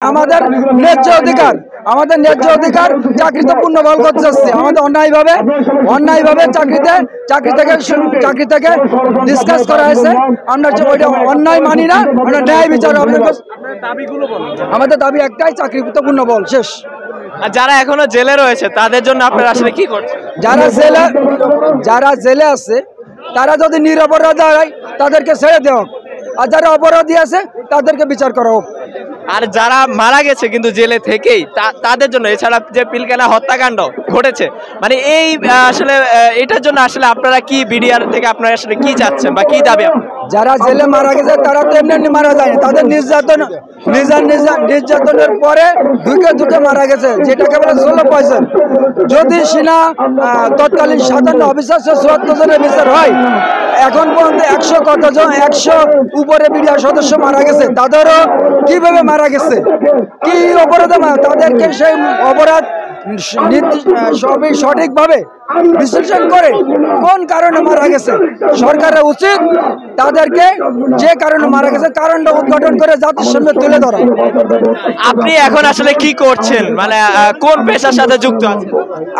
আমাদের ন্যায্য অধিকার, আমাদের ন্যায্য অধিকার চাকরিতে পূর্ণবল করতে যাচ্ছে। আমাদের অন্যায়ভাবে চাকরি থেকে ডিসকাস করা হয়েছে। আমরা ওইটা অন্যায় মানি না, আমরা ন্যায় বিচার হবে। আমাদের দাবি একটাই, চাকরিতে পূর্ণবল শেষ। আর যারা এখনো জেলে রয়েছে তাদের জন্য আপনারা আসলে কি করছেন? যারা জেলে আছে তারা যদি নিরপরাধ হয় তাদেরকে ছেড়ে দেওয়া হোক, আর যারা অপরাধী আছে তাদেরকে বিচার করা হোক। আর যারা মারা গেছে কিন্তু জেলে থেকেই তাদের জন্য, এছাড়া যে পিলখানা হত্যাকাণ্ড ঘটেছে, মানে এই আসলে এটার জন্য আসলে আপনারা কি বিডিআর থেকে আপনারা আসলে কি চাচ্ছেন বা কি দাবি? যারা জেলে মারা গেছে তারা তো এমনি মারা যায়নি, তাদের নির্যাতনের পরে দুঃখে মারা গেছে, যেটাকে বলে সোলো পয়জন। যদি সিনা তৎকালীন 57 অফিসার 74 জনের বিচার হয়, এখন পর্যন্ত 100 উপরে বিডিআর সদস্য মারা গেছে, তাদেরও কিভাবে মারা গেছে, কি অপরাধে তাদেরকে সেই অপরাধ সবই সঠিকভাবে বিশ্লেষণ করে কোন কারণে মারা গেছে সরকারের উচিত তাদেরকে যে কারণে মারা গেছে কারণটা উদ্ঘাটন করে জাতির সামনে তুলে ধরা। আপনি এখন আসলে কি করছেন, মানে কোন পেশার সাথে যুক্ত আছেন?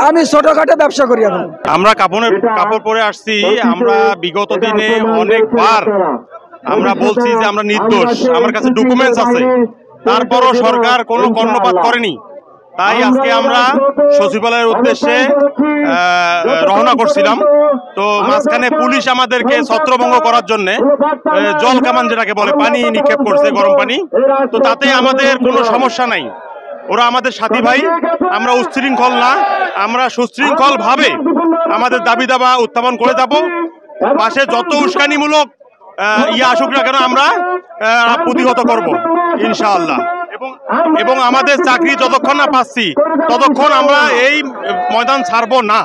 আমি ছোটখাটো ব্যবসা করি। এখন আমরা কাপড় পরে আসছি। আমরা বিগত দিনে অনেকবার আমরা বলছি যে আমরা নির্দোষ, আমার কাছে ডকুমেন্টস আছে, তারপরও সরকার কোনো কর্ণপাত করেনি। তাই আজকে আমরা সচিবালয়ের উদ্দেশ্যে রওনা করছিলাম। তো মাঝখানে পুলিশ আমাদেরকে ছত্রভঙ্গ করার জন্য জল কামান, যেটাকে বলে, পানি নিক্ষেপ করছে, গরম পানি। তো তাতে আমাদের কোনো সমস্যা নাই, ওরা আমাদের সাথী ভাই, আমরা উচ্ছৃঙ্খল না, আমরা সুশৃঙ্খল ভাবে আমাদের দাবি দাবা উত্থাপন করে যাব। পাশে যত উস্কানিমূলক আসুক না কেন আমরা প্রতিহত করব ইনশাআল্লাহ। এবং আমাদের চাকরি যতক্ষণ না পাচ্ছি ততক্ষণ আমরা এই ময়দান ছাড়বো না।